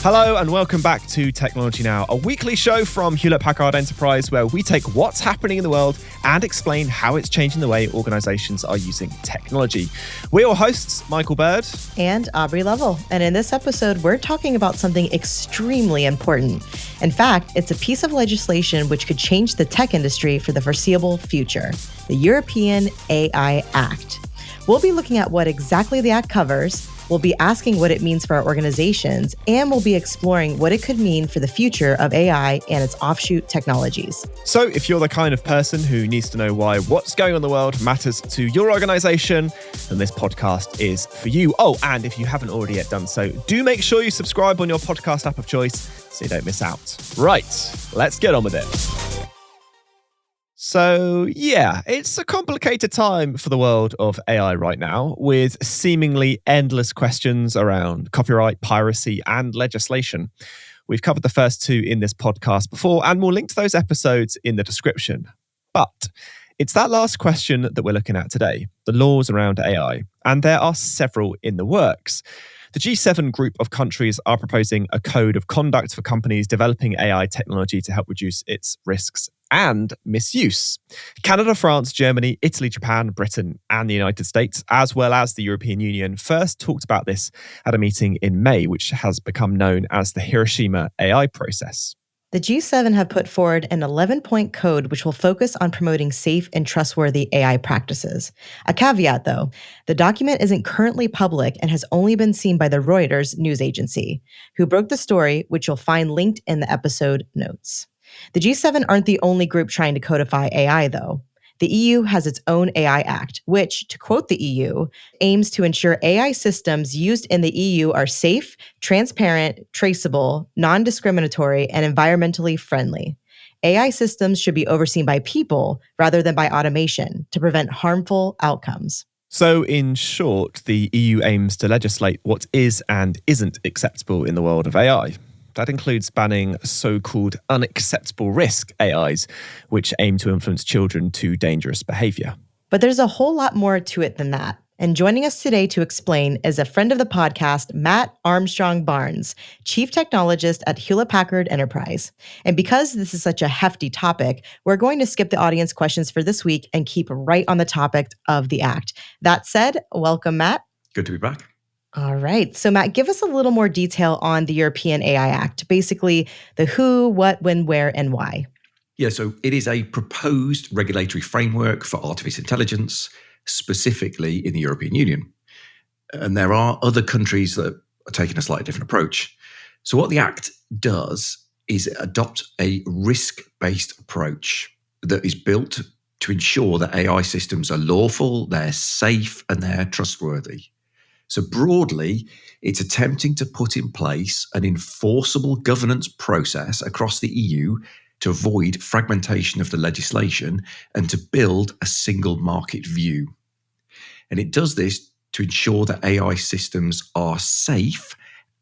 Hello and welcome back to Technology Now, a weekly show from Hewlett Packard Enterprise where we take what's happening in the world and explain how it's changing the way organizations are using technology. We're your hosts, Michael Bird and Aubrey Lovell. And in this episode, we're talking about something extremely important. In fact, it's a piece of legislation which could change the tech industry for the foreseeable future, the European AI Act. We'll be looking at what exactly the act covers. We'll be asking what it means for our organizations, and we'll be exploring what it could mean for the future of AI and its offshoot technologies. So if you're the kind of person who needs to know why what's going on in the world matters to your organization, then this podcast is for you. Oh, and if you haven't already yet done so, do make sure you subscribe on your podcast app of choice so you don't miss out. Right, let's get on with it. So, yeah, it's a complicated time for the world of AI right now, with seemingly endless questions around copyright, piracy, and legislation. We've covered the first two in this podcast before, and we'll link to those episodes in the description. But it's that last question that we're looking at today, the laws around AI, and there are several in the works. The G7 group of countries are proposing a code of conduct for companies developing AI technology to help reduce its risks and misuse. Canada, France, Germany, Italy, Japan, Britain, and the United States, as well as the European Union, first talked about this at a meeting in May, which has become known as the Hiroshima AI process. The G7 have put forward an 11-point code which will focus on promoting safe and trustworthy AI practices. A caveat, though, the document isn't currently public and has only been seen by the Reuters news agency, who broke the story, which you'll find linked in the episode notes. The G7 aren't the only group trying to codify AI, though. The EU has its own AI Act, which, to quote the EU, aims to ensure AI systems used in the EU are safe, transparent, traceable, non-discriminatory, and environmentally friendly. AI systems should be overseen by people rather than by automation to prevent harmful outcomes. So, in short, the EU aims to legislate what is and isn't acceptable in the world of AI. That includes banning so-called unacceptable risk AIs, which aim to influence children to dangerous behavior. But there's a whole lot more to it than that. And joining us today to explain is a friend of the podcast, Matt Armstrong-Barnes, Chief Technologist at Hewlett Packard Enterprise. And because this is such a hefty topic, we're going to skip the audience questions for this week and keep right on the topic of the Act. That said, welcome, Matt. Good to be back. All right. So, Matt, give us a little more detail on the European AI Act, basically the who, what, when, where, and why. Yeah, so it is a proposed regulatory framework for artificial intelligence, specifically in the European Union. And there are other countries that are taking a slightly different approach. So what the Act does is adopt a risk-based approach that is built to ensure that AI systems are lawful, they're safe, and they're trustworthy. So broadly, it's attempting to put in place an enforceable governance process across the EU to avoid fragmentation of the legislation and to build a single market view. And it does this to ensure that AI systems are safe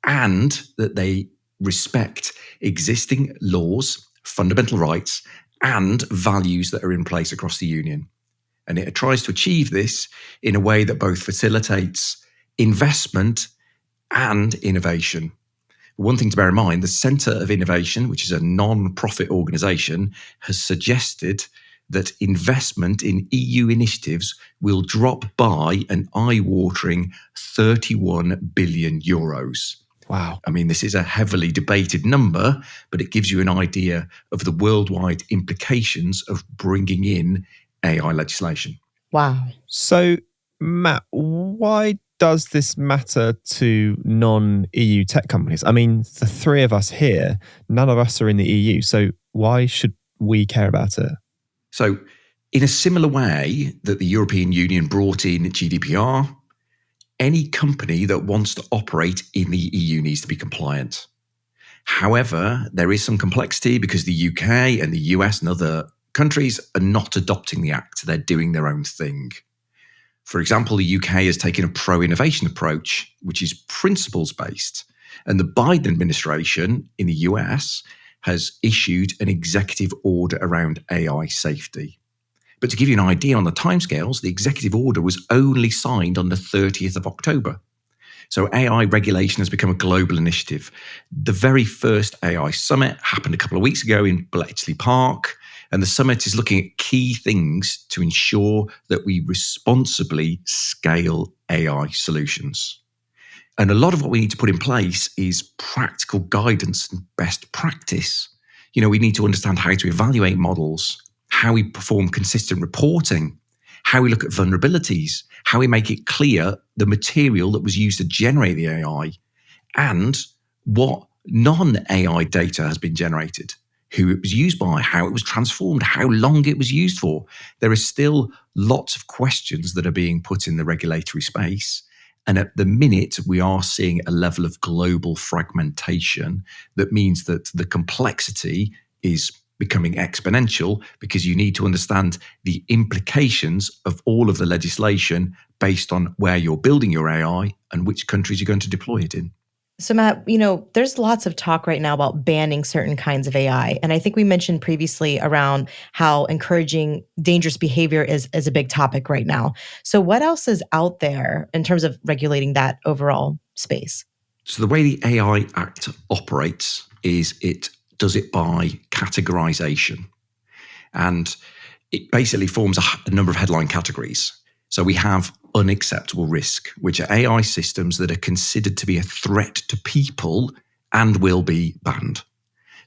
and that they respect existing laws, fundamental rights, and values that are in place across the Union. And it tries to achieve this in a way that both facilitates investment and innovation. One thing to bear in mind, the Centre of Innovation, which is a non-profit organisation, has suggested that investment in EU initiatives will drop by an eye-watering 31 billion euros. Wow. I mean, this is a heavily debated number, but it gives you an idea of the worldwide implications of bringing in AI legislation. Wow. So, Matt, why does this matter to non-EU tech companies? I mean, the three of us here, none of us are in the EU, so why should we care about it? So, in a similar way that the European Union brought in GDPR, any company that wants to operate in the EU needs to be compliant. However, there is some complexity because the UK and the US and other countries are not adopting the Act. They're doing their own thing. For example, the UK has taken a pro-innovation approach, which is principles-based. And the Biden administration in the US has issued an executive order around AI safety. But to give you an idea on the timescales, the executive order was only signed on the 30th of October. So AI regulation has become a global initiative. The very first AI summit happened a couple of weeks ago in Bletchley Park. And the summit is looking at key things to ensure that we responsibly scale AI solutions. And a lot of what we need to put in place is practical guidance and best practice. We need to understand how to evaluate models, how we perform consistent reporting, how we look at vulnerabilities, how we make it clear the material that was used to generate the AI, and what non-AI data has been generated, who it was used by, how it was transformed, how long it was used for. There are still lots of questions that are being put in the regulatory space. And at the minute, we are seeing a level of global fragmentation that means that the complexity is becoming exponential because you need to understand the implications of all of the legislation based on where you're building your AI and which countries you're going to deploy it in. So Matt, there's lots of talk right now about banning certain kinds of AI. And I think we mentioned previously around how encouraging dangerous behavior is a big topic right now. So what else is out there in terms of regulating that overall space? So the way the AI Act operates is it does it by categorization. And it basically forms a number of headline categories. So we have unacceptable risk, which are AI systems that are considered to be a threat to people and will be banned.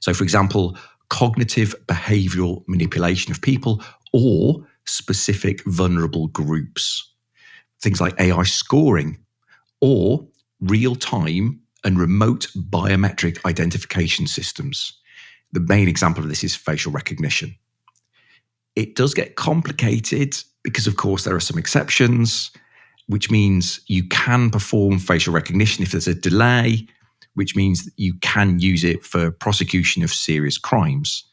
So, for example, cognitive behavioral manipulation of people or specific vulnerable groups. Things like AI scoring or real-time and remote biometric identification systems. The main example of this is facial recognition. It does get complicated because, of course, there are some exceptions, which means you can perform facial recognition if there's a delay, which means that you can use it for prosecution of serious crimes.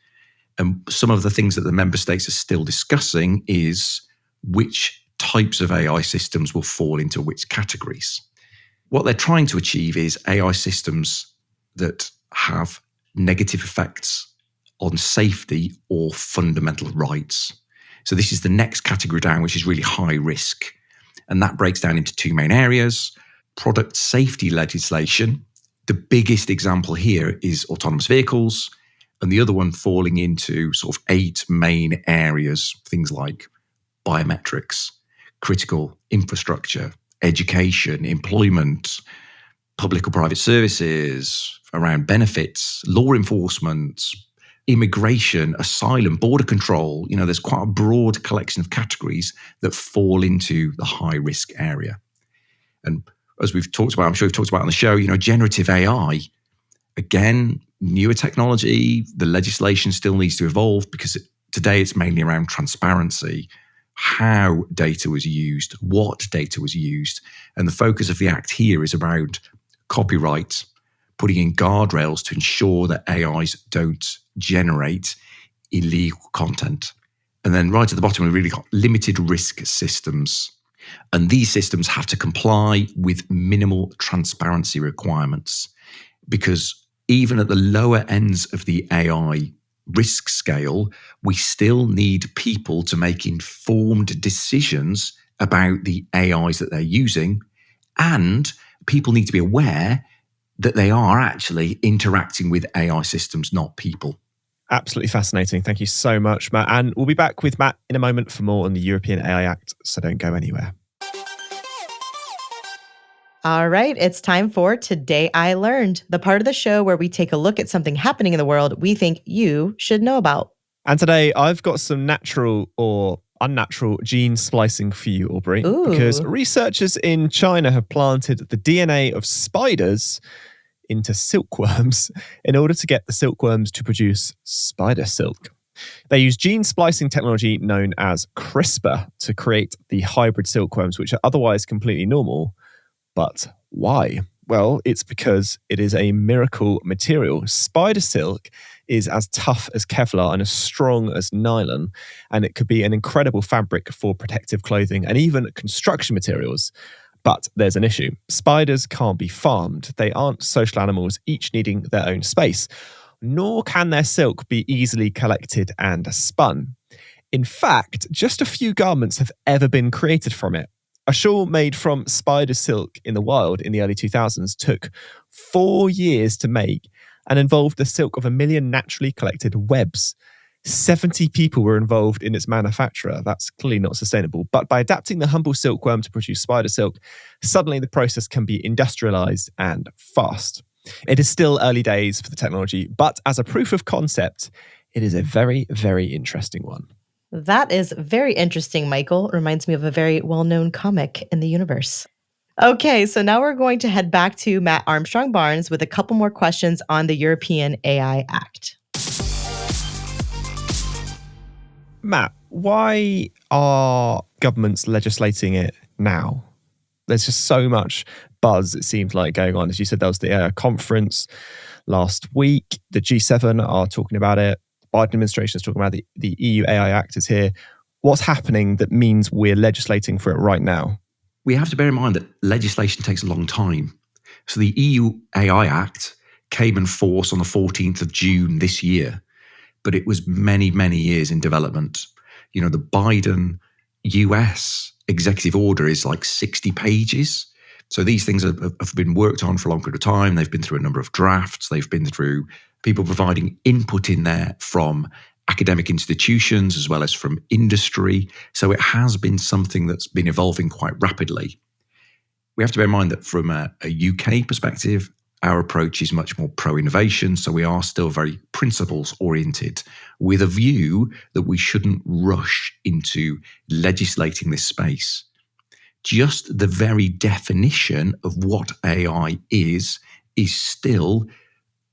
And some of the things that the member states are still discussing is which types of AI systems will fall into which categories. What they're trying to achieve is AI systems that have negative effects on safety or fundamental rights. So this is the next category down, which is really high risk. And that breaks down into two main areas. Product safety legislation. The biggest example here is autonomous vehicles, and the other one falling into sort of 8 main areas, things like biometrics, critical infrastructure, education, employment, public or private services, around benefits, law enforcement, immigration, asylum, border control. There's quite a broad collection of categories that fall into the high risk area. And as we've talked about, I'm sure we've talked about on the show, generative AI, again, newer technology, the legislation still needs to evolve because today it's mainly around transparency, how data was used, what data was used. And the focus of the Act here is around copyright, putting in guardrails to ensure that AIs don't generate illegal content. And then right at the bottom, we've really got limited risk systems. And these systems have to comply with minimal transparency requirements because even at the lower ends of the AI risk scale, we still need people to make informed decisions about the AIs that they're using. And people need to be aware that they are actually interacting with AI systems, not people. Absolutely fascinating. Thank you so much, Matt. And we'll be back with Matt in a moment for more on the European AI Act, so don't go anywhere. All right, it's time for Today I Learned, the part of the show where we take a look at something happening in the world we think you should know about. And today I've got some natural or unnatural gene splicing for you, Aubrey, Ooh. because researchers in China have planted the DNA of spiders into silkworms in order to get the silkworms to produce spider silk. They use gene splicing technology known as CRISPR to create the hybrid silkworms, which are otherwise completely normal. But why? Well, it's because it is a miracle material. Spider silk is as tough as Kevlar and as strong as nylon, and it could be an incredible fabric for protective clothing and even construction materials. But there's an issue. Spiders can't be farmed. They aren't social animals, each needing their own space. Nor can their silk be easily collected and spun. In fact, just a few garments have ever been created from it. A shawl made from spider silk in the wild in the early 2000s took 4 years to make and involved the silk of 1 million naturally collected webs. 70 people were involved in its manufacture. That's clearly not sustainable. But by adapting the humble silkworm to produce spider silk, suddenly the process can be industrialized and fast. It is still early days for the technology, but as a proof of concept, it is a very, very interesting one. That is very interesting, Michael. Reminds me of a very well-known comic in the universe. Okay, so now we're going to head back to Matt Armstrong-Barnes with a couple more questions on the European AI Act. Matt, why are governments legislating it now? There's just so much buzz, it seems like, going on. As you said, there was the AI conference last week. The G7 are talking about it. The Biden administration is talking about it. The EU AI Act is here. What's happening that means we're legislating for it right now? We have to bear in mind that legislation takes a long time. So the EU AI Act came in force on the 14th of June this year, but it was many, many years in development. You know, the Biden US executive order is like 60 pages. So these things have been worked on for a long period of time. They've been through a number of drafts. They've been through people providing input in there from academic institutions as well as from industry. So it has been something that's been evolving quite rapidly. We have to bear in mind that from a UK perspective, our approach is much more pro-innovation. So we are still very principles-oriented with a view that we shouldn't rush into legislating this space. Just the very definition of what AI is still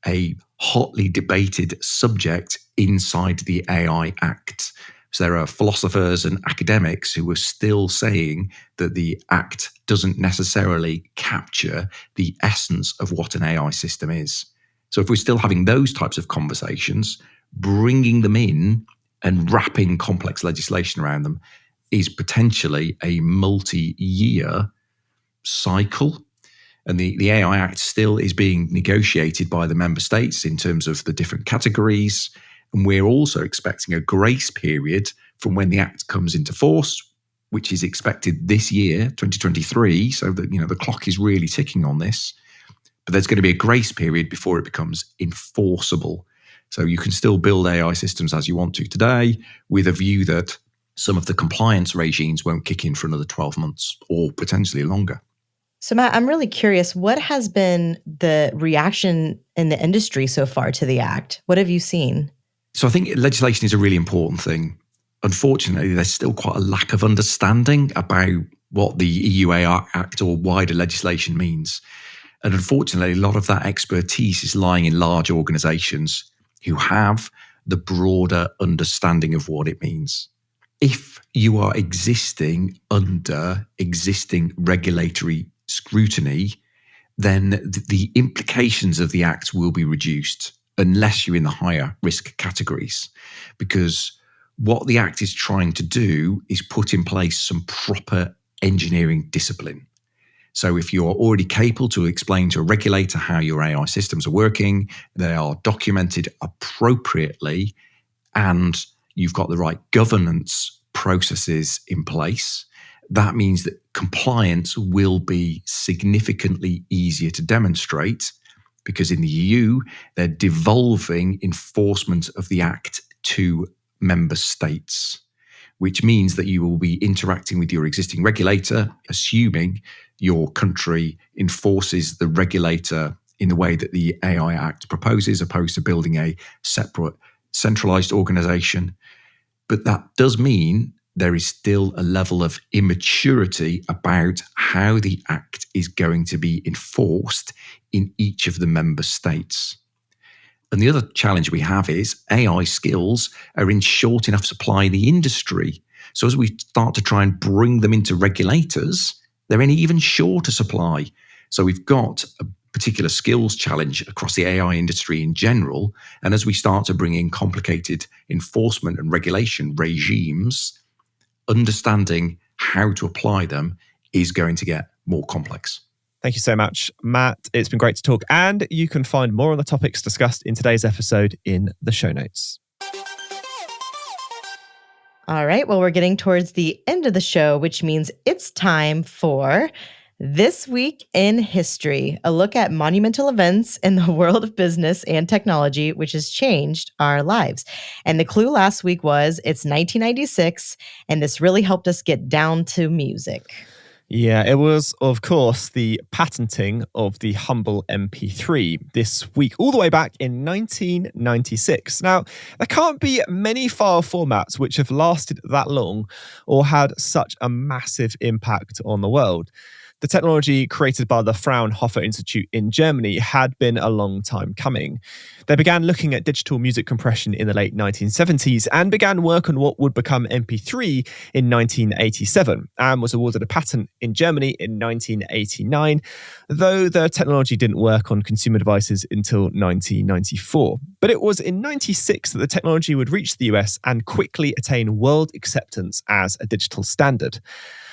a hotly debated subject inside the AI Act. So there are philosophers and academics who are still saying that the Act doesn't necessarily capture the essence of what an AI system is. So if we're still having those types of conversations, bringing them in and wrapping complex legislation around them is potentially a multi-year cycle. And the AI Act still is being negotiated by the member states in terms of the different categories. And we're also expecting a grace period from when the Act comes into force, which is expected this year, 2023. So that, the clock is really ticking on this. But there's going to be a grace period before it becomes enforceable. So you can still build AI systems as you want to today with a view that some of the compliance regimes won't kick in for another 12 months or potentially longer. So Matt, I'm really curious, what has been the reaction in the industry so far to the Act? What have you seen? So I think legislation is a really important thing. Unfortunately, there's still quite a lack of understanding about what the EU AI Act or wider legislation means. And unfortunately, a lot of that expertise is lying in large organizations who have the broader understanding of what it means. If you are existing under existing regulatory scrutiny, then the implications of the Act will be reduced unless you're in the higher risk categories. Because what the Act is trying to do is put in place some proper engineering discipline. So if you're already capable to explain to a regulator how your AI systems are working, they are documented appropriately, and you've got the right governance processes in place, that means that compliance will be significantly easier to demonstrate, because in the EU, they're devolving enforcement of the Act to member states, which means that you will be interacting with your existing regulator, assuming your country enforces the regulator in the way that the AI Act proposes, opposed to building a separate centralized organization. But that does mean there is still a level of immaturity about how the Act is going to be enforced in each of the member states. And the other challenge we have is AI skills are in short enough supply in the industry. So as we start to try and bring them into regulators, they're in even shorter supply. So we've got a particular skills challenge across the AI industry in general. And as we start to bring in complicated enforcement and regulation regimes, understanding how to apply them is going to get more complex. Thank you so much, Matt. It's been great to talk. And you can find more on the topics discussed in today's episode in the show notes. All right. Well, we're getting towards the end of the show, which means it's time for This Week in History, a look at monumental events in the world of business and technology, which has changed our lives. And the clue last week was it's 1996, and this really helped us get down to music. Yeah, it was, of course, the patenting of the humble MP3 this week, all the way back in 1996. Now, there can't be many file formats which have lasted that long or had such a massive impact on the world. The technology created by the Fraunhofer Institute in Germany had been a long time coming. They began looking at digital music compression in the late 1970s and began work on what would become MP3 in 1987 and was awarded a patent in Germany in 1989, though the technology didn't work on consumer devices until 1994. But it was in 96 that the technology would reach the US and quickly attain world acceptance as a digital standard.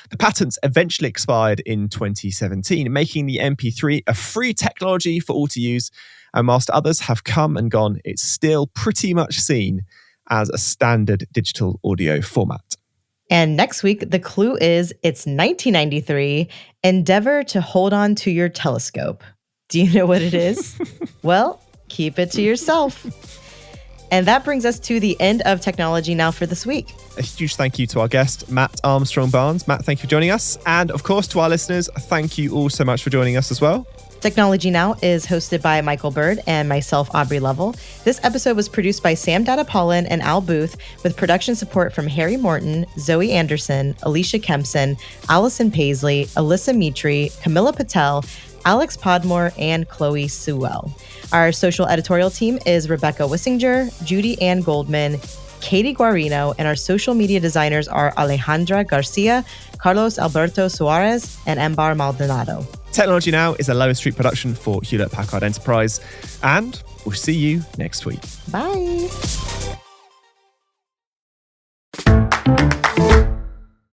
The patents eventually expired in 2017, making the MP3 a free technology for all to use. And whilst others have come and gone, it's still pretty much seen as a standard digital audio format. And next week, the clue is it's 1993. Endeavor to hold on to your telescope. Do you know what it is? Well, keep it to yourself. And that brings us to the end of Technology Now for this week. A huge thank you to our guest, Matt Armstrong-Barnes. Matt, thank you for joining us. And of course, to our listeners, thank you all so much for joining us as well. Technology Now is hosted by Michael Bird and myself, Aubrey Lovell. This episode was produced by Sam Data-Paulin and Al Booth, with production support from Harry Morton, Zoe Anderson, Alicia Kempson, Allison Paisley, Alyssa Mitri, Camilla Patel, Alex Podmore, and Chloe Sewell. Our social editorial team is Rebecca Wissinger, Judy Ann Goldman, Katie Guarino, and our social media designers are Alejandra Garcia, Carlos Alberto Suarez, and Ambar Maldonado. Technology Now is a Lower Street production for Hewlett Packard Enterprise, and we'll see you next week. Bye.